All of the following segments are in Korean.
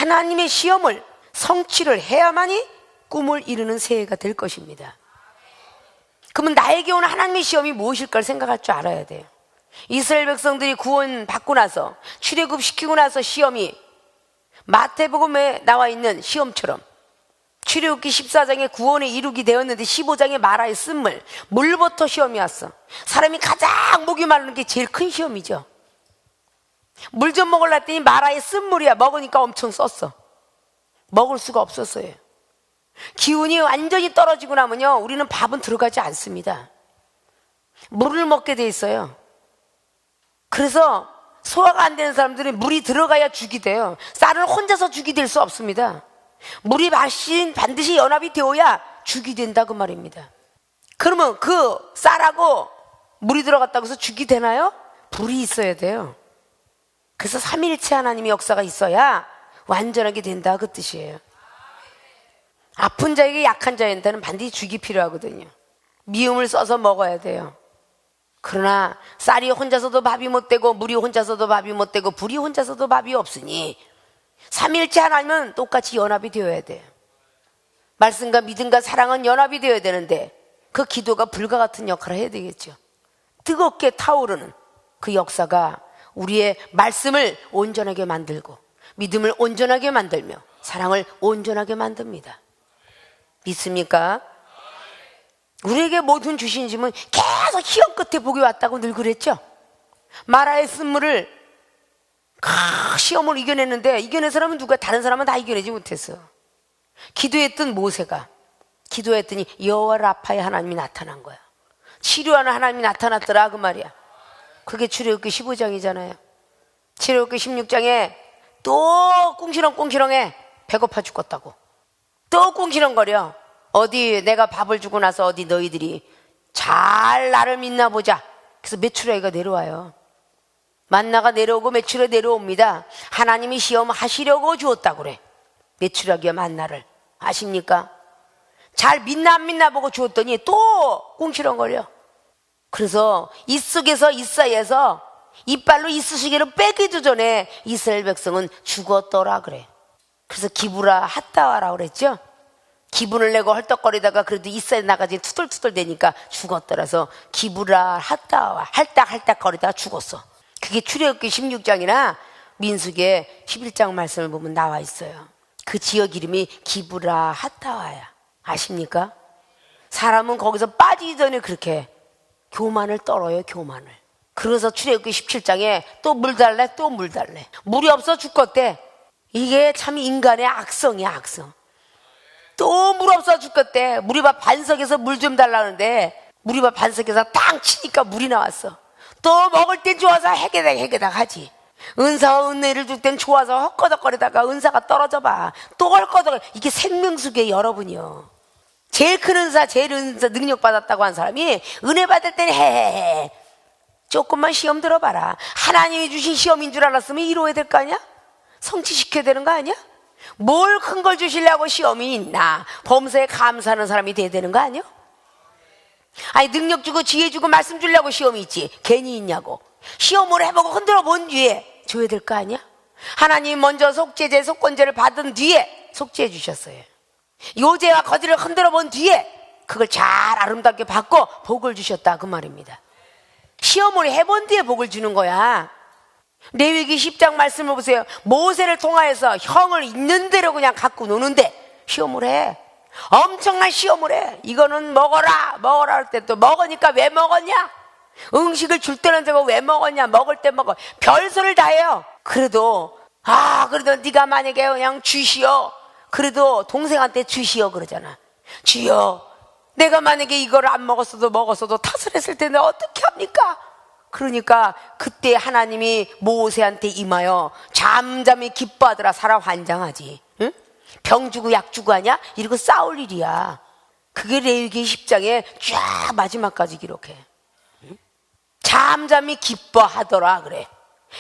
하나님의 시험을 성취를 해야만이 꿈을 이루는 새해가 될 것입니다. 그러면 나에게 오는 하나님의 시험이 무엇일까를 생각할 줄 알아야 돼요. 이스라엘 백성들이 구원 받고 나서, 출애굽 시키고 나서 시험이 마태복음에 나와 있는 시험처럼 출애굽기 14장에 구원의 이룩이 되었는데 15장에 마라의 쓴물, 물부터 시험이 왔어. 사람이 가장 목이 마르는 게 제일 큰 시험이죠. 물 좀 먹으려 했더니 마라의 쓴물이야. 먹으니까 엄청 썼어. 먹을 수가 없었어요. 기운이 완전히 떨어지고 나면요, 우리는 밥은 들어가지 않습니다. 물을 먹게 돼 있어요. 그래서 소화가 안 되는 사람들은 물이 들어가야 죽이 돼요. 쌀을 혼자서 죽이 될 수 없습니다. 물이 반드시 연합이 되어야 죽이 된다 그 말입니다. 그러면 그 쌀하고 물이 들어갔다고 해서 죽이 되나요? 불이 있어야 돼요. 그래서 삼위일체 하나님의 역사가 있어야 완전하게 된다 그 뜻이에요. 아픈 자에게 약한 자한테는 반드시 죽이 필요하거든요. 미음을 써서 먹어야 돼요. 그러나 쌀이 혼자서도 밥이 못 되고 물이 혼자서도 밥이 못 되고 불이 혼자서도 밥이 없으니 삼위일체 하나님은 똑같이 연합이 되어야 돼요. 말씀과 믿음과 사랑은 연합이 되어야 되는데 그 기도가 불과 같은 역할을 해야 되겠죠. 뜨겁게 타오르는 그 역사가 우리의 말씀을 온전하게 만들고 믿음을 온전하게 만들며 사랑을 온전하게 만듭니다. 믿습니까? 우리에게 모든 주신 짐은 계속 시험 끝에 복이 왔다고 늘 그랬죠. 마라의 쓴물을 시험을 이겨냈는데 이겨낸 사람은 누가? 다른 사람은 다 이겨내지 못했어. 기도했던 모세가 기도했더니 여호와 라파의 하나님이 나타난 거야. 치료하는 하나님이 나타났더라 그 말이야. 그게 출애굽기 15장이잖아요. 출애굽기 16장에 또 꿍시렁꿍시렁해. 배고파 죽겠다고 또 꿍시렁거려. 어디 내가 밥을 주고 나서 어디 너희들이 잘 나를 믿나 보자. 그래서 메추라기가 내려와요. 만나가 내려오고 메추라기 내려옵니다. 하나님이 시험하시려고 주었다고 그래. 메추라기와 만나를 아십니까? 잘 믿나 안 믿나 보고 주었더니 또 꿍시렁거려. 그래서 이 속에서 이 사이에서 이빨로 이쑤시개를 빼기도 전에 이스라엘 백성은 죽었더라 그래. 그래서 기브라 핫다와라고 그랬죠. 기분을 내고 헐떡거리다가 그래도 이스라엘 나가지 투덜투덜 대니까 죽었더라서 기브라 핫다와 할딱할딱 거리다가 죽었어. 그게 출애굽기 16장이나 민수기의 11장 말씀을 보면 나와 있어요. 그 지역 이름이 기브라 핫다와야. 아십니까? 사람은 거기서 빠지기 전에 그렇게 교만을 떨어요. 교만을. 그래서 출애굽기 17장에 또 물 달래 또 물 달래. 물이 없어 죽겠대. 이게 참 인간의 악성이야. 악성. 또 물 없어 죽겠대. 무리밥 반석에서 물 좀 달라는데 무리밥 반석에서 땅 치니까 물이 나왔어. 또 먹을 땐 좋아서 해게닥 하지. 은사와 은혜를 줄 땐 좋아서 헛거덕거리다가 은사가 떨어져 봐. 또 헛거덕. 이게 생명수계 여러분이요. 제일 큰 은사, 제일 은사 능력 받았다고 한 사람이 은혜 받을 때는 해. 조금만 시험 들어봐라. 하나님이 주신 시험인 줄 알았으면 이루어야 될 거 아니야? 성취시켜야 되는 거 아니야? 뭘 큰 걸 주시려고 시험이 있나? 범사에 감사하는 사람이 돼야 되는 거 아니야? 아니 능력 주고 지혜 주고 말씀 주려고 시험이 있지 괜히 있냐고. 시험을 해보고 흔들어 본 뒤에 줘야 될 거 아니야? 하나님 먼저 속죄제 속건제를 받은 뒤에 속죄해 주셨어요. 요제와 거지를 흔들어 본 뒤에 그걸 잘 아름답게 받고 복을 주셨다 그 말입니다. 시험을 해본 뒤에 복을 주는 거야. 레위기 10장 말씀을 보세요. 모세를 통하여서 형을 있는 대로 그냥 갖고 노는데 시험을 해. 엄청난 시험을 해. 이거는 먹어라 할 때 또 먹으니까 왜 먹었냐? 음식을 줄 때는 저거 왜 먹었냐? 먹을 때 먹어. 별소리를 다 해요. 그래도 네가 만약에 그냥 주시오. 그래도 동생한테 주시오 그러잖아. 주여 내가 만약에 이걸 안 먹었어도 탓을 했을 텐데 어떻게 합니까? 그러니까 그때 하나님이 모세한테 임하여 잠잠히 기뻐하더라. 사람 환장하지. 응? 병 주고 약 주고 하냐? 이러고 싸울 일이야. 그게 레위기 10장에 쫙 마지막까지 기록해. 응? 잠잠히 기뻐하더라 그래.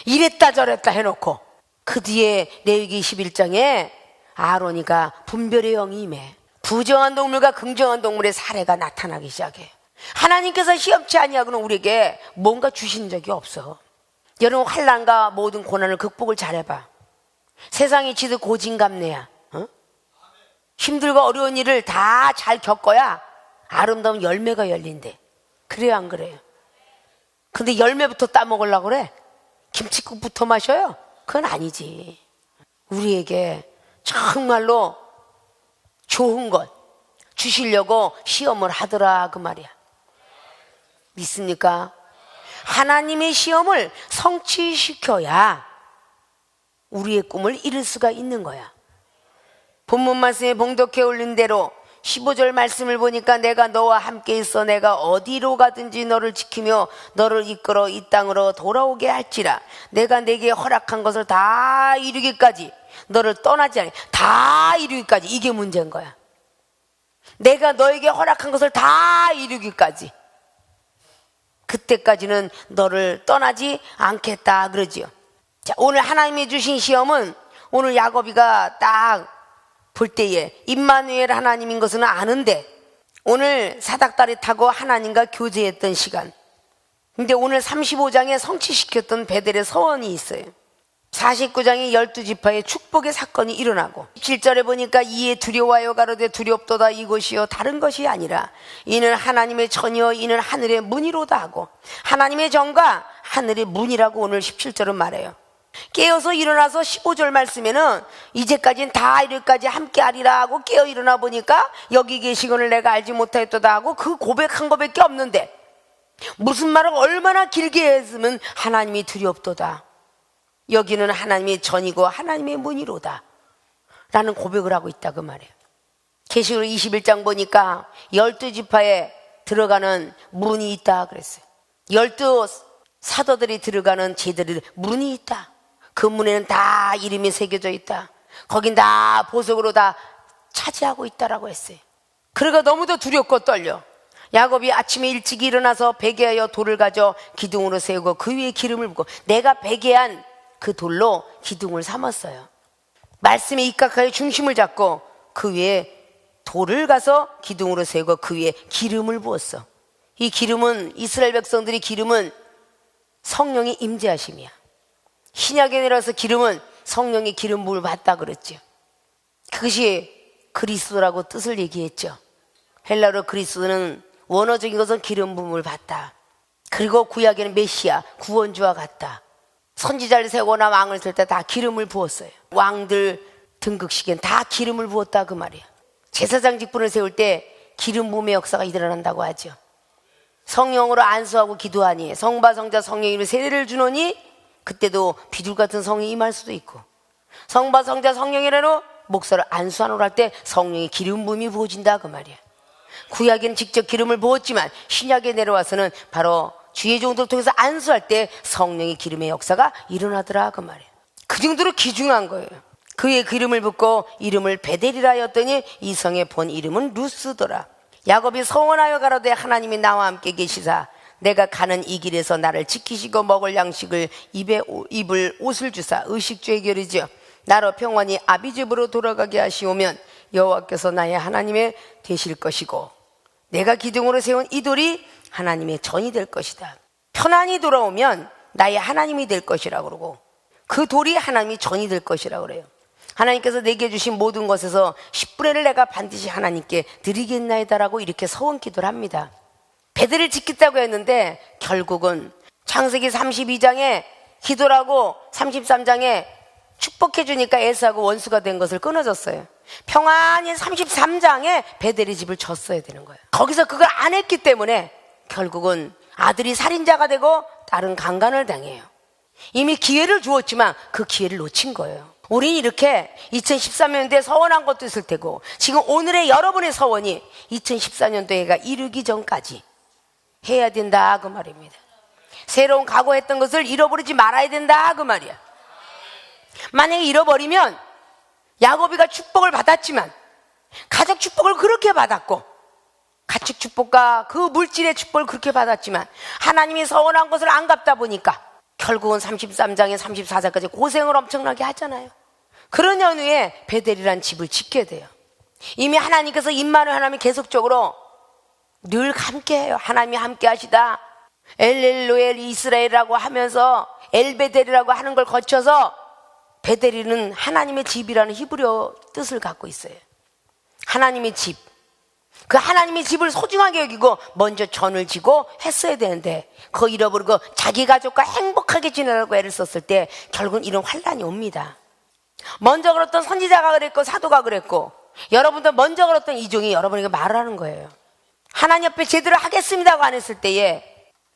이랬다 저랬다 해놓고 그 뒤에 레위기 11장에 아론이가 분별의 영이 임해. 부정한 동물과 긍정한 동물의 사례가 나타나기 시작해. 하나님께서 시험치 아니하고는 우리에게 뭔가 주신 적이 없어. 여러분 환난과 모든 고난을 극복을 잘해봐. 세상이 지도 고진감래야. 힘들고 어려운 일을 다 잘 겪어야 아름다운 열매가 열린대. 그래요, 안 그래요? 근데 열매부터 따먹으려고 그래? 김칫국부터 마셔요? 그건 아니지. 우리에게 정말로 좋은 것 주시려고 시험을 하더라, 그 말이야. 믿습니까? 하나님의 시험을 성취시켜야 우리의 꿈을 이룰 수가 있는 거야. 본문 말씀에 봉독해 올린 대로 15절 말씀을 보니까 내가 너와 함께 있어 내가 어디로 가든지 너를 지키며 너를 이끌어 이 땅으로 돌아오게 할지라. 내가 내게 허락한 것을 다 이루기까지, 너를 떠나지 않게 다 이루기까지. 이게 문제인 거야. 내가 너에게 허락한 것을 다 이루기까지, 그때까지는 너를 떠나지 않겠다 그러지요. 자, 오늘 하나님이 주신 시험은 오늘 야곱이가 딱 볼 때에 임마누엘 하나님인 것은 아는데 오늘 사닥다리 타고 하나님과 교제했던 시간. 근데 오늘 35장에 성취시켰던 베델의 서원이 있어요. 49장에 12지파의 축복의 사건이 일어나고 17절에 보니까 이에 두려워하여 가로되 두렵도다 이것이요 다른 것이 아니라 이는 하나님의 전이요 이는 하늘의 문이로다 하고, 하나님의 전과 하늘의 문이라고 오늘 17절은 말해요. 깨어서 일어나서 15절 말씀에는 이제까지는 다 이럴까지 함께 하리라 하고 깨어 일어나 보니까 여기 계시거늘 내가 알지 못하였도다 하고 그 고백한 것밖에 없는데, 무슨 말을 얼마나 길게 했으면 하나님이 두렵도다, 여기는 하나님의 전이고 하나님의 문이로다 라는 고백을 하고 있다 그 말이에요. 계시록 21장 보니까 12지파에 들어가는 문이 있다 그랬어요. 12 사도들이 들어가는 제들이 문이 있다. 그 문에는 다 이름이 새겨져 있다. 거긴 다 보석으로 다 차지하고 있다라고 했어요. 그러니까 너무도 두렵고 떨려. 야곱이 아침에 일찍 일어나서 베개하여 돌을 가져 기둥으로 세우고 그 위에 기름을 붓고, 내가 베개한 그 돌로 기둥을 삼았어요. 말씀에 입각하여 중심을 잡고 그 위에 돌을 가서 기둥으로 세우고 그 위에 기름을 부었어. 이 기름은, 이스라엘 백성들이 기름은 성령의 임재하심이야. 신약에 내려서 기름은 성령의 기름 부음을 받다 그랬죠. 그것이 그리스도라고 뜻을 얘기했죠. 헬라어로 그리스도는 원어적인 것은 기름 부음을 받다. 그리고 구약에는 메시아, 구원주와 같다. 선지자를 세우거나 왕을 세울 때 다 기름을 부었어요. 왕들 등극식엔 다 기름을 부었다 그 말이야. 제사장 직분을 세울 때 기름 부음의 역사가 일어난다고 하죠. 성령으로 안수하고 기도하니 성바 성자 성령 이름으로 세례를 주노니 그때도 비둘 같은 성령이 임할 수도 있고, 성바 성자 성령이라로 목사를 안수하노라 할 때 성령의 기름 부음이 부어진다 그 말이야. 구약에는 직접 기름을 부었지만 신약에 내려와서는 바로 주의 종들을 통해서 안수할 때 성령의 기름의 역사가 일어나더라 그 말이에요. 그 정도로 귀중한 거예요. 그의 기름을 붓고 이름을 베델이라 하였더니 이 성의 본 이름은 루스더라. 야곱이 서원하여 가로되 하나님이 나와 함께 계시사 내가 가는 이 길에서 나를 지키시고 먹을 양식을 입에 입을 옷을 주사 의식주의 결이지요 나로 평안히 아비 집으로 돌아가게 하시오면 여호와께서 나의 하나님의 되실 것이고 내가 기둥으로 세운 이 돌이 하나님의 전이 될 것이다. 편안히 돌아오면 나의 하나님이 될 것이라고 그러고 그 돌이 하나님이 전이 될 것이라고 그래요. 하나님께서 내게 주신 모든 것에서 10분의 1을 내가 반드시 하나님께 드리겠나이다라고 이렇게 서원 기도를 합니다. 베델을 짓겠다고 했는데 결국은 창세기 32장에 기도라고 33장에 축복해 주니까 에사하고 원수가 된 것을 끊어졌어요. 평안히 33장에 베델의 집을 졌어야 되는 거예요. 거기서 그걸 안 했기 때문에 결국은 아들이 살인자가 되고 딸은 강간을 당해요. 이미 기회를 주었지만 그 기회를 놓친 거예요. 우린 이렇게 2013년도에 서원한 것도 있을 테고 지금 오늘의 여러분의 서원이 2014년도에가 이르기 전까지 해야 된다 그 말입니다. 새로운 각오했던 것을 잃어버리지 말아야 된다 그 말이야. 만약에 잃어버리면 야곱이가 축복을 받았지만 가족 축복을 그렇게 받았고 가축 축복과 그 물질의 축복을 그렇게 받았지만 하나님이 서원한 것을 안 갚다 보니까 결국은 33장에 34장까지 고생을 엄청나게 하잖아요. 그런 연후에 베델이란 집을 짓게 돼요. 이미 하나님께서 임마누엘 하나님이 계속적으로 늘 함께해요. 하나님이 함께 하시다. 엘엘로엘 이스라엘이라고 하면서 엘베델이라고 하는 걸 거쳐서 베델이는 하나님의 집이라는 히브리어 뜻을 갖고 있어요. 하나님의 집. 그 하나님의 집을 소중하게 여기고 먼저 전을 지고 했어야 되는데 그거 잃어버리고 자기 가족과 행복하게 지내라고 애를 썼을 때 결국은 이런 환란이 옵니다. 먼저 걸었던 선지자가 그랬고 사도가 그랬고 여러분도 먼저 걸었던 이종이 여러분에게 말을 하는 거예요. 하나님 앞에 제대로 하겠습니다고 안 했을 때에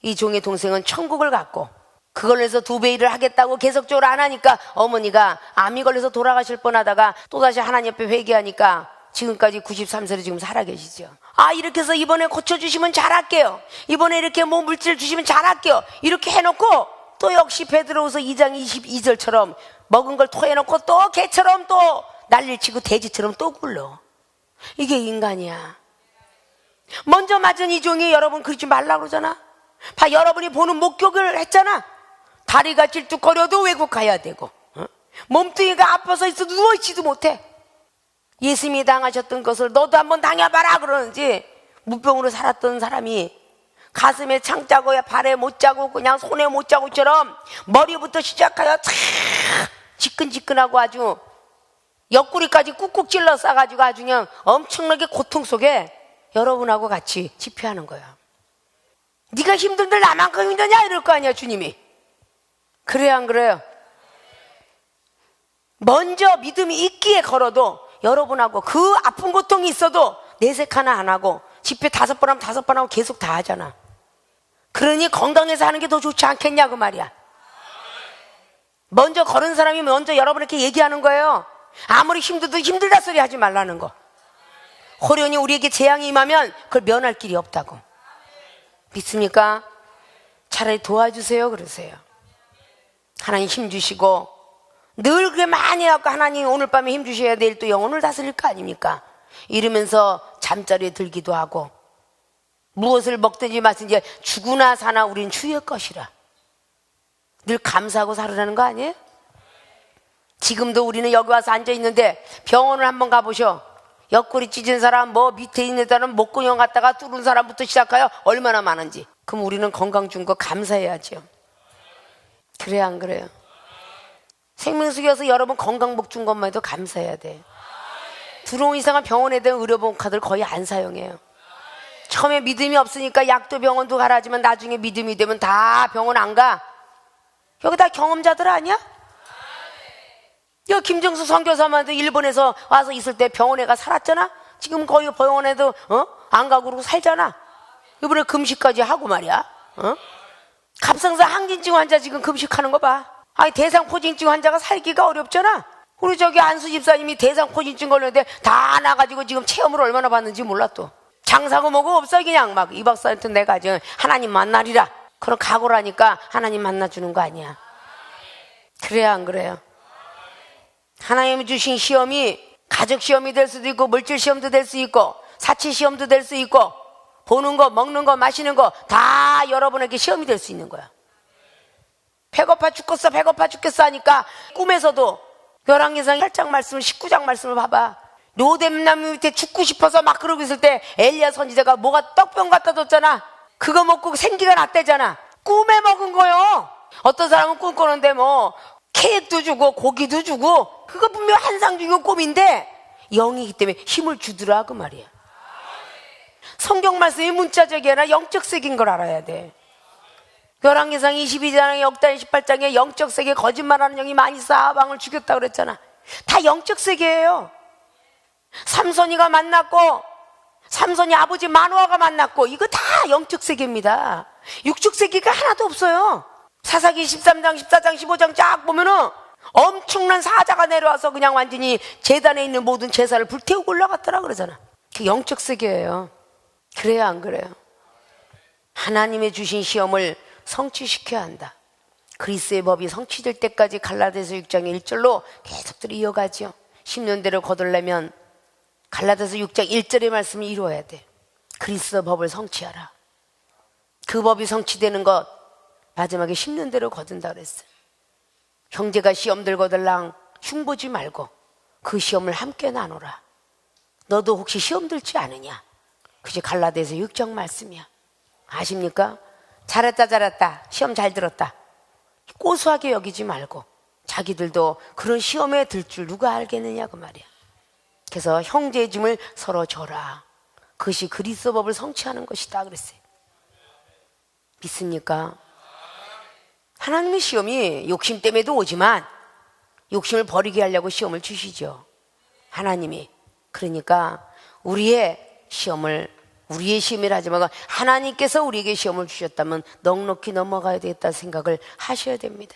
이 종의 동생은 천국을 갖고 그걸로 해서 2배 일을 하겠다고 계속적으로 안 하니까 어머니가 암이 걸려서 돌아가실 뻔하다가 또다시 하나님 앞에 회개하니까 지금까지 93세로 지금 살아계시죠. 이렇게 해서 이번에 고쳐주시면 잘할게요. 이번에 이렇게 뭐 물질 주시면 잘할게요. 이렇게 해놓고 또 역시 베드로후서 2장 22절처럼 먹은 걸 토해놓고 또 개처럼 또 난리를 치고 돼지처럼 또 굴러. 이게 인간이야. 먼저 맞은 이 종이 여러분 그러지 말라고 그러잖아. 여러분이 보는 목격을 했잖아. 다리가 질뚝거려도 외국 가야 되고 몸뚱이가 아파서 있어도 누워있지도 못해. 예수님이 당하셨던 것을 너도 한번 당해봐라 그러는지 무병으로 살았던 사람이 가슴에 창 자고 발에 못 자고 그냥 손에 못 자고처럼 머리부터 시작하여 탁 지끈지끈하고 아주 옆구리까지 꾹꾹 찔러 싸가지고 아주 그냥 엄청나게 고통 속에 여러분하고 같이 집회하는 거야. 네가 힘든데 나만큼 힘드냐 이럴 거 아니야 주님이. 그래요 안 그래요? 먼저 믿음이 있기에 걸어도 여러분하고 그 아픈 고통이 있어도 내색 하나 안 하고 집회 5번 하면 5번 하고 계속 다 하잖아. 그러니 건강해서 하는 게 더 좋지 않겠냐 그 말이야. 먼저 걸은 사람이 먼저 여러분에게 얘기하는 거예요. 아무리 힘들어도 힘들다 소리 하지 말라는 거. 호련히 우리에게 재앙이 임하면 그걸 면할 길이 없다고. 믿습니까? 차라리 도와주세요 그러세요. 하나님 힘 주시고 늘 그게 많이 해갖고 하나님 오늘 밤에 힘 주셔야 내일 또 영혼을 다스릴 거 아닙니까? 이러면서 잠자리에 들기도 하고 무엇을 먹든지 마든지 죽으나 사나 우린 주의 것이라 늘 감사하고 살으라는 거 아니에요? 지금도 우리는 여기 와서 앉아있는데 병원을 한번 가보셔. 옆구리 찢은 사람 뭐 밑에 있는 사람 목구멍 갖다가 뚫은 사람부터 시작하여 얼마나 많은지. 그럼 우리는 건강 준 거 감사해야죠. 그래야 안 그래요? 생명수기여서 여러분 건강복 준 것만 해도 감사해야 돼. 들어온 이상은 병원에 대한 의료보험 카드를 거의 안 사용해요. 처음에 믿음이 없으니까 약도 병원도 가라지만 나중에 믿음이 되면 다 병원 안 가. 여기 다 경험자들 아니야? 여기 김정수 선교사만도 일본에서 와서 있을 때 병원에 가 살았잖아. 지금 거기 병원에도 안 가고 그러고 살잖아. 이번에 금식까지 하고 말이야. 갑상선 항진증 환자 지금 금식하는 거 봐. 대상포진증 환자가 살기가 어렵잖아. 우리 저기 안수 집사님이 대상포진증 걸렸는데 다 나가지고 지금 체험을 얼마나 받는지 몰라. 또 장사고 뭐고 없어. 그냥 막 이 박사한테 내가 지금 하나님 만나리라 그런 각오라니까 하나님 만나주는 거 아니야. 그래야 안 그래요? 하나님이 주신 시험이 가족 시험이 될 수도 있고 물질 시험도 될 수 있고 사치 시험도 될 수 있고 보는 거 먹는 거 마시는 거 다 여러분에게 시험이 될 수 있는 거야. 배고파 죽겠어 배고파 죽겠어 하니까 꿈에서도 열왕기상 8장 말씀을 19장 말씀을 봐봐. 로뎀나무 밑에 죽고 싶어서 막 그러고 있을 때 엘리야 선지자가 뭐가 떡병 갖다 줬잖아. 그거 먹고 생기가 났대잖아. 꿈에 먹은 거요. 어떤 사람은 꿈 꾸는데 뭐 케이크도 주고 고기도 주고 그거 분명 한상 주고 꿈인데 영이기 때문에 힘을 주더라 그 말이야. 성경 말씀이 문자적이 아니라 영적 세계인 걸 알아야 돼. 열왕기상 22장에 역단 18장에 영적 세계 거짓말하는 영이 많이 사방을 죽였다고 그랬잖아. 다 영적 세계예요. 삼손이가 만났고 삼손이 아버지 마노아가 만났고 이거 다 영적 세계입니다. 육적 세계가 하나도 없어요. 사사기 13장 14장 15장 쫙 보면은 엄청난 사자가 내려와서 그냥 완전히 제단에 있는 모든 제사를 불태우고 올라갔더라 그러잖아. 그게 영적 세계예요. 그래야 안 그래요? 하나님의 주신 시험을 성취시켜야 한다. 그리스의 법이 성취될 때까지 갈라디아서 6장 1절로 계속들이 이어가죠. 10년대를 거둘려면 갈라디아서 6장 1절의 말씀을 이루어야 돼. 그리스의 법을 성취하라. 그 법이 성취되는 것 마지막에 10년대로 거둔다 그랬어요. 형제가 시험들 거들랑 흉보지 말고 그 시험을 함께 나누라. 너도 혹시 시험 들지 않으냐? 그게 갈라디아서 6장 말씀이야. 아십니까? 잘했다 잘했다 시험 잘 들었다 고소하게 여기지 말고 자기들도 그런 시험에 들 줄 누가 알겠느냐 그 말이야. 그래서 형제의 짐을 서로 져라. 그것이 그리스도법을 성취하는 것이다 그랬어요. 믿습니까? 하나님의 시험이 욕심 때문에도 오지만 욕심을 버리게 하려고 시험을 주시죠. 하나님이. 그러니까 우리의 시험이라 하지 말고 하나님께서 우리에게 시험을 주셨다면 넉넉히 넘어가야 되겠다 생각을 하셔야 됩니다.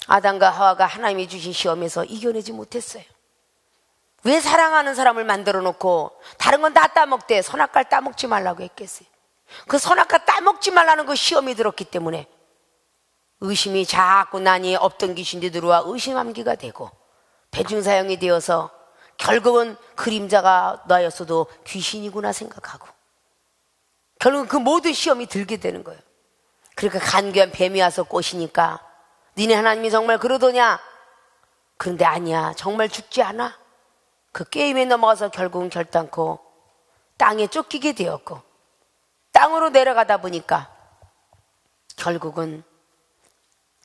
아담과 하와가 하나님이 주신 시험에서 이겨내지 못했어요. 왜 사랑하는 사람을 만들어 놓고 다른 건 다 따먹되 선악과를 따먹지 말라고 했겠어요? 그 선악과 따먹지 말라는 그 시험이 들었기 때문에 의심이 자꾸 난이 없던 귀신이 들어와 의심함기가 되고 배중사형이 되어서 결국은 그림자가 나였어도 귀신이구나 생각하고 결국은 그 모든 시험이 들게 되는 거예요. 그러니까 간교한 뱀이 와서 꼬시니까 니네 하나님이 정말 그러더냐? 그런데 아니야, 정말 죽지 않아. 그 게임에 넘어가서 결국은 결단코 땅에 쫓기게 되었고 땅으로 내려가다 보니까 결국은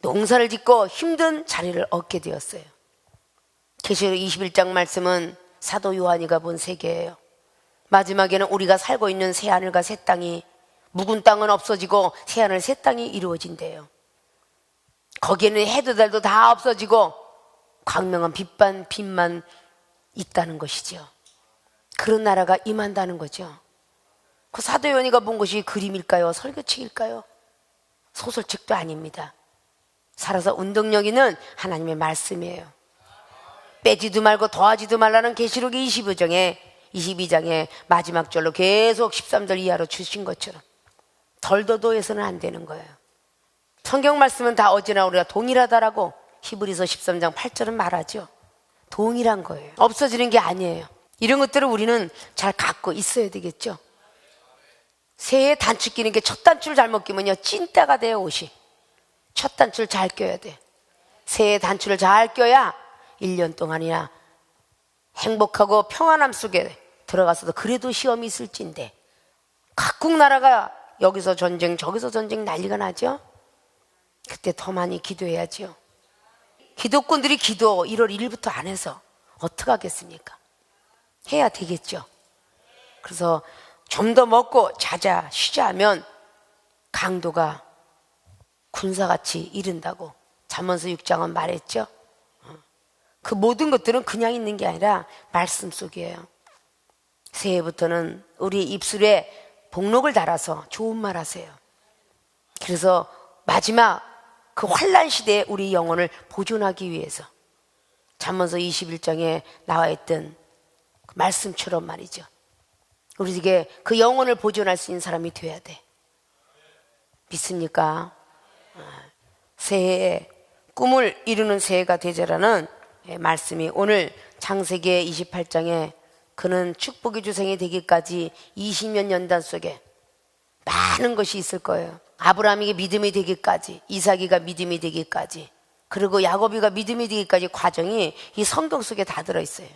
농사를 짓고 힘든 자리를 얻게 되었어요. 계시록 21장 말씀은 사도 요한이가 본 세계예요. 마지막에는 우리가 살고 있는 새하늘과 새 땅이, 묵은 땅은 없어지고 새하늘 새 땅이 이루어진대요. 거기에는 해도 달도 다 없어지고 광명한 빛만 있다는 것이죠. 그런 나라가 임한다는 거죠. 그 사도 요한이가 본 것이 그림일까요? 설교책일까요? 소설책도 아닙니다. 살아서 운동력 있는 하나님의 말씀이에요. 빼지도 말고 더하지도 말라는 계시록 22장에 마지막 절로 계속 13절 이하로 주신 것처럼 덜더도해서는 안 되는 거예요. 성경 말씀은 다 어제나 우리가 동일하다라고 히브리서 13장 8절은 말하죠. 동일한 거예요. 없어지는 게 아니에요. 이런 것들을 우리는 잘 갖고 있어야 되겠죠. 새해 단추 끼는 게 첫 단추를 잘못 끼면요 찐따가 돼요. 옷이 첫 단추를 잘 껴야 돼. 새해 단추를 잘 껴야 1년 동안이나 행복하고 평안함 속에 들어가서도 그래도 시험이 있을진데 각국 나라가 여기서 전쟁 저기서 전쟁 난리가 나죠. 그때 더 많이 기도해야죠. 기독군들이 기도 1월 1일부터 안 해서 어떡하겠습니까? 해야 되겠죠. 그래서 좀 더 먹고 자자 쉬자 하면 강도가 군사같이 이른다고 잠언서 6장은 말했죠. 그 모든 것들은 그냥 있는 게 아니라 말씀 속이에요. 새해부터는 우리 입술에 복록을 달아서 좋은 말 하세요. 그래서 마지막 그 환난 시대에 우리 영혼을 보존하기 위해서 잠언서 21장에 나와 있던 그 말씀처럼 말이죠. 우리에게 그 영혼을 보존할 수 있는 사람이 돼야 돼. 믿습니까? 새해에 꿈을 이루는 새해가 되자라는 말씀이 오늘 창세기 28장에 그는 축복의 주생이 되기까지 20년 연단 속에 많은 것이 있을 거예요. 아브라함에게 믿음이 되기까지, 이삭이가 믿음이 되기까지, 그리고 야곱이가 믿음이 되기까지 과정이 이 성경 속에 다 들어있어요.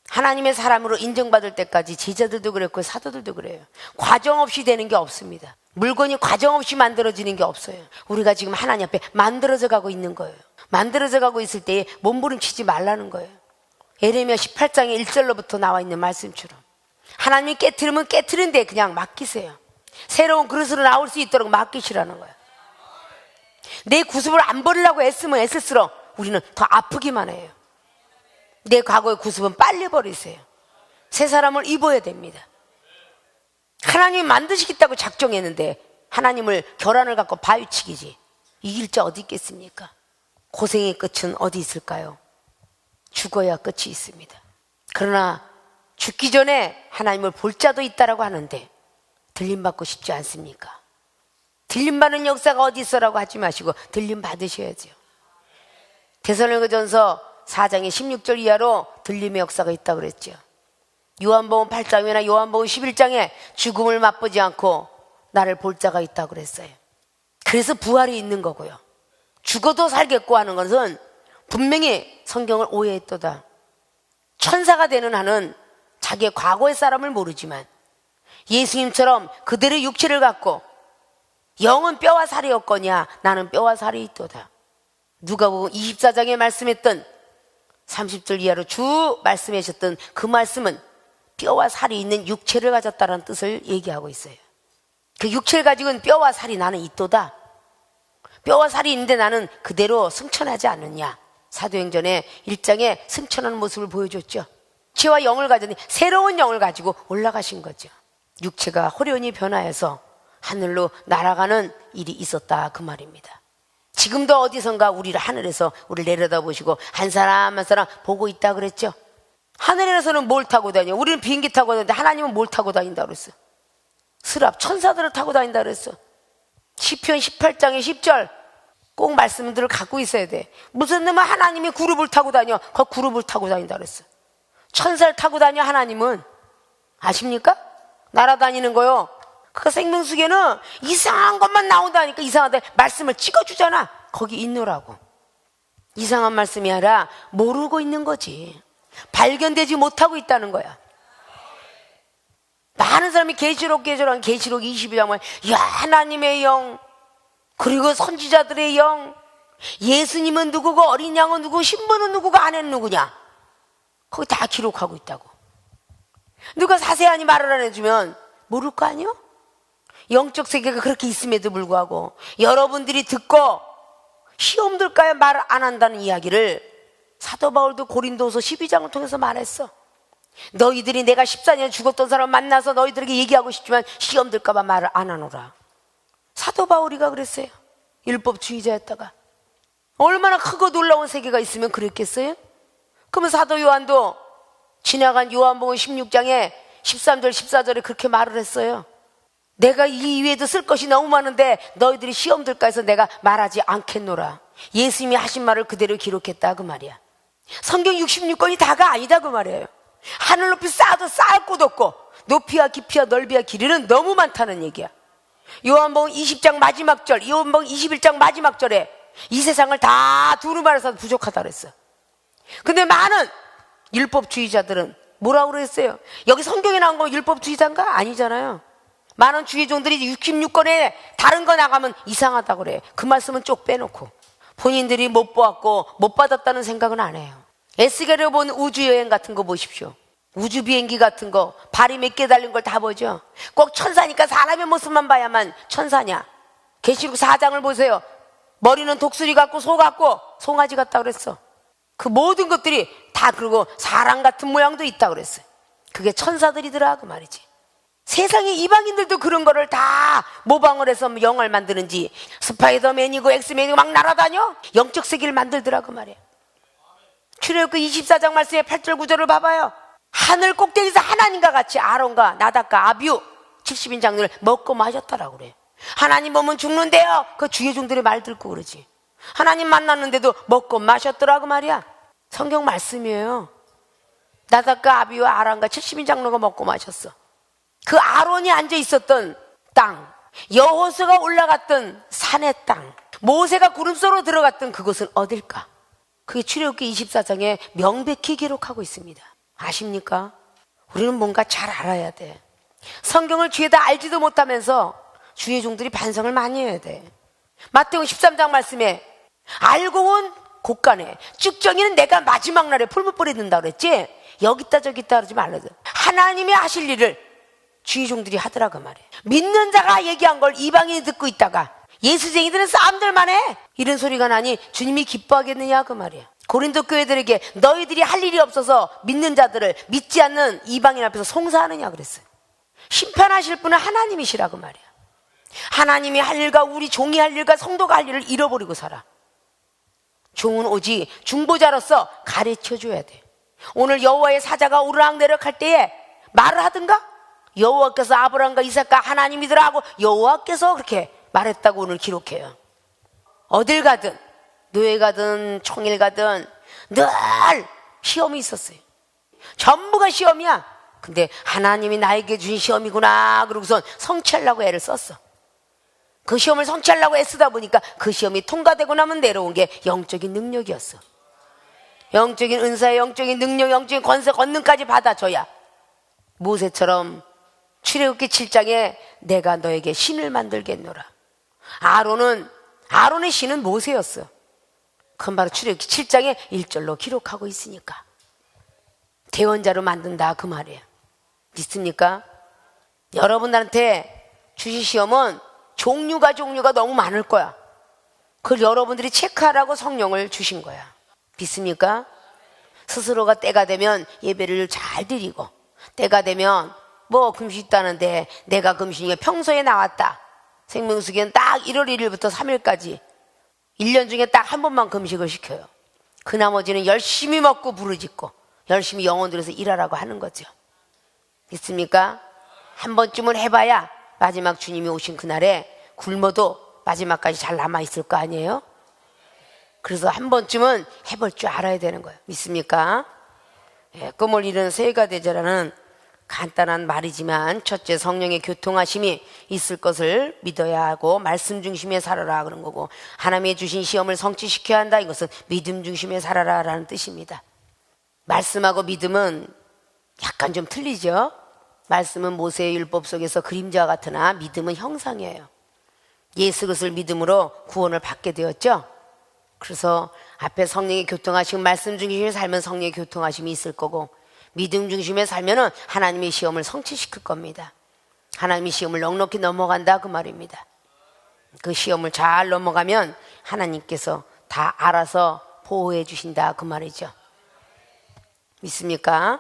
하나님의 사람으로 인정받을 때까지 제자들도 그랬고 사도들도 그래요. 과정 없이 되는 게 없습니다. 물건이 과정 없이 만들어지는 게 없어요. 우리가 지금 하나님 앞에 만들어져 가고 있는 거예요. 만들어져 가고 있을 때에 몸부림치지 말라는 거예요. 예레미야 18장의 1절로부터 나와 있는 말씀처럼 하나님이 깨트리면 깨트린데 그냥 맡기세요. 새로운 그릇으로 나올 수 있도록 맡기시라는 거예요. 내 구습을 안 버리려고 애쓰면 애쓸수록 우리는 더 아프기만 해요. 내 과거의 구습은 빨리 버리세요. 새 사람을 입어야 됩니다. 하나님이 만드시겠다고 작정했는데 하나님을 결함을 갖고 바위치기지 이길 자 어디 있겠습니까? 고생의 끝은 어디 있을까요? 죽어야 끝이 있습니다. 그러나 죽기 전에 하나님을 볼 자도 있다라고 하는데 들림받고 싶지 않습니까? 들림받는 역사가 어디 있어라고 하지 마시고 들림받으셔야죠. 데살로니가전서 4장의 16절 이하로 들림의 역사가 있다고 그랬죠. 요한복음 8장이나 요한복음 11장에 죽음을 맛보지 않고 나를 볼 자가 있다고 그랬어요. 그래서 부활이 있는 거고요. 죽어도 살겠고 하는 것은 분명히 성경을 오해했도다. 천사가 되는 한은 자기의 과거의 사람을 모르지만 예수님처럼 그들의 육체를 갖고 영은 뼈와 살이었거냐 나는 뼈와 살이 있도다. 누가복음 24장에 말씀했던 30절 이하로 쭉 말씀하셨던 그 말씀은 뼈와 살이 있는 육체를 가졌다는 뜻을 얘기하고 있어요. 그 육체를 가지고는 뼈와 살이 나는 있도다. 뼈와 살이 있는데 나는 그대로 승천하지 않느냐. 사도행전의 1장에 승천하는 모습을 보여줬죠. 육체와 영을 가졌니 새로운 영을 가지고 올라가신 거죠. 육체가 호련히 변화해서 하늘로 날아가는 일이 있었다 그 말입니다. 지금도 어디선가 우리를 하늘에서 우리를 내려다보시고 한 사람 한 사람 보고 있다 그랬죠. 하늘에서는 뭘 타고 다녀? 우리는 비행기 타고 다니는데 하나님은 뭘 타고 다닌다 그랬어? 스랍 천사들을 타고 다닌다 그랬어. 시편 18장의 10절 꼭 말씀들을 갖고 있어야 돼. 무슨 놈은 하나님이 구름을 타고 다녀. 그 구름을 타고 다닌다 그랬어. 천사를 타고 다녀. 하나님은 아십니까? 날아다니는 거요. 그 생명수계는 이상한 것만 나온다니까. 이상하다 말씀을 찍어주잖아. 거기 있노라고. 이상한 말씀이 아니라 모르고 있는 거지. 발견되지 못하고 있다는 거야. 많은 사람이 계시록 22장만 야 하나님의 영 그리고 선지자들의 영 예수님은 누구고 어린 양은 누구고 신부는 누구고 아내는 누구냐 거기 다 기록하고 있다고. 누가 자세하니 말을 안 해주면 모를 거 아니요? 영적 세계가 그렇게 있음에도 불구하고 여러분들이 듣고 시험 들까요? 말을 안 한다는 이야기를 사도 바울도 고린도서 12장을 통해서 말했어. 너희들이 내가 14년 죽었던 사람 만나서 너희들에게 얘기하고 싶지만 시험 들까 봐 말을 안 하노라. 사도 바울이가 그랬어요. 율법주의자였다가 얼마나 크고 놀라운 세계가 있으면 그랬겠어요? 그러면 사도 요한도 지나간 요한복음 16장에 13절 14절에 그렇게 말을 했어요. 내가 이 이외에도 쓸 것이 너무 많은데 너희들이 시험 들까 해서 내가 말하지 않겠노라. 예수님이 하신 말을 그대로 기록했다 그 말이야. 성경 66권이 다가 아니다 그 말이에요. 하늘 높이 쌓아도 쌓을 곳 없고 높이와 깊이와 넓이와 길이는 너무 많다는 얘기야. 요한복음 20장 마지막 절, 요한복음 21장 마지막 절에 이 세상을 다 두루마리서 부족하다 그랬어. 근데 많은 율법주의자들은 뭐라고 그랬어요? 여기 성경에 나온 거 율법주의자인가? 아니잖아요. 많은 주의 종들이 66권에 다른 거 나가면 이상하다고 그래. 그 말씀은 쪽 빼놓고 본인들이 못 보았고 못 받았다는 생각은 안 해요. 에스겔에 본 우주여행 같은 거 보십시오. 우주 비행기 같은 거 발이 몇 개 달린 걸 다 보죠. 꼭 천사니까 사람의 모습만 봐야만 천사냐. 계시록 4장을 보세요. 머리는 독수리 같고 소 같고 송아지 같다 그랬어. 그 모든 것들이 다 그러고 사람 같은 모양도 있다 그랬어요. 그게 천사들이더라 그 말이지. 세상에 이방인들도 그런 거를 다 모방을 해서 영화를 만드는지 스파이더맨이고 엑스맨이고 막 날아다녀 영적 세계를 만들더라 그 말이에요. 출애굽기 24장 말씀에 8절 9절을 봐봐요. 하늘 꼭대기에서 하나님과 같이 아론과 나답과 아비후 70인 장로를 먹고 마셨다라고 그래. 하나님 보면 죽는데요. 그 주의 종들의 말 듣고 그러지. 하나님 만났는데도 먹고 마셨더라 그 말이야. 성경 말씀이에요. 나답과 아비후와 아론과 70인 장로가 먹고 마셨어. 그 아론이 앉아 있었던 땅, 여호수아가 올라갔던 산의 땅, 모세가 구름속으로 들어갔던 그곳은 어딜까? 그게 출애굽기 24장에 명백히 기록하고 있습니다. 아십니까? 우리는 뭔가 잘 알아야 돼. 성경을 죄다 알지도 못하면서 주의 종들이 반성을 많이 해야 돼. 마태복음 13장 말씀에 알고 온 곳간에 쭉정이는 내가 마지막 날에 풀무 뿌리는다 그랬지? 여기 있다 저기 있다 그러지 말라고. 하나님이 하실 일을 주의 종들이 하더라고 말이에요. 믿는 자가 얘기한 걸 이방인이 듣고 있다가 예수쟁이들은 싸움들만 해 이런 소리가 나니 주님이 기뻐하겠느냐 그 말이야. 고린도 교회들에게 너희들이 할 일이 없어서 믿는 자들을 믿지 않는 이방인 앞에서 송사하느냐 그랬어요. 심판하실 분은 하나님이시라고 말이야. 하나님이 할 일과 우리 종이 할 일과 성도가 할 일을 잃어버리고 살아. 종은 오직 중보자로서 가르쳐줘야 돼. 오늘 여호와의 사자가 오르락내리락 할 때에 말을 하든가 여호와께서 아브라함과 이삭과 하나님이더라 하고 여호와께서 그렇게 말했다고 오늘 기록해요. 어딜 가든 노예 가든 총일 가든 늘 시험이 있었어요. 전부가 시험이야. 근데 하나님이 나에게 주신 시험이구나 그러고선 성취하려고 애를 썼어. 그 시험을 성취하려고 애쓰다 보니까 그 시험이 통과되고 나면 내려온 게 영적인 능력이었어. 영적인 은사의 영적인 능력, 영적인 권세, 권능까지 받아줘야 모세처럼 출애굽기 7장에 내가 너에게 신을 만들겠노라. 아론의 신은 모세였어. 그건 바로 출애굽기 7장의 1절로 기록하고 있으니까. 대원자로 만든다 그 말이에요. 믿습니까? 여러분들한테 주실 시험은 종류가 너무 많을 거야. 그걸 여러분들이 체크하라고 성령을 주신 거야. 믿습니까? 스스로가 때가 되면 예배를 잘 드리고, 때가 되면 뭐 금식 있다는데 내가 금식에 평소에 나왔다. 생명수기는 딱 1월 1일부터 3일까지 1년 중에 딱 한 번만 금식을 시켜요. 그 나머지는 열심히 먹고 부르짖고 열심히 영혼 들여서 일하라고 하는 거죠. 믿습니까? 한 번쯤은 해봐야 마지막 주님이 오신 그날에 굶어도 마지막까지 잘 남아있을 거 아니에요? 그래서 한 번쯤은 해볼 줄 알아야 되는 거예요. 믿습니까? 예, 꿈을 이루는 새해가 되자라는 간단한 말이지만 첫째, 성령의 교통하심이 있을 것을 믿어야 하고 말씀 중심에 살아라 그런 거고, 하나님의 주신 시험을 성취시켜야 한다, 이것은 믿음 중심에 살아라 라는 뜻입니다. 말씀하고 믿음은 약간 좀 틀리죠. 말씀은 모세의 율법 속에서 그림자와 같으나 믿음은 형상이에요. 예수 그리스도를 믿음으로 구원을 받게 되었죠. 그래서 앞에 성령의 교통하심, 말씀 중심에 살면 성령의 교통하심이 있을 거고, 믿음 중심에 살면은 하나님의 시험을 성취시킬 겁니다. 하나님의 시험을 넉넉히 넘어간다 그 말입니다. 그 시험을 잘 넘어가면 하나님께서 다 알아서 보호해 주신다 그 말이죠. 믿습니까?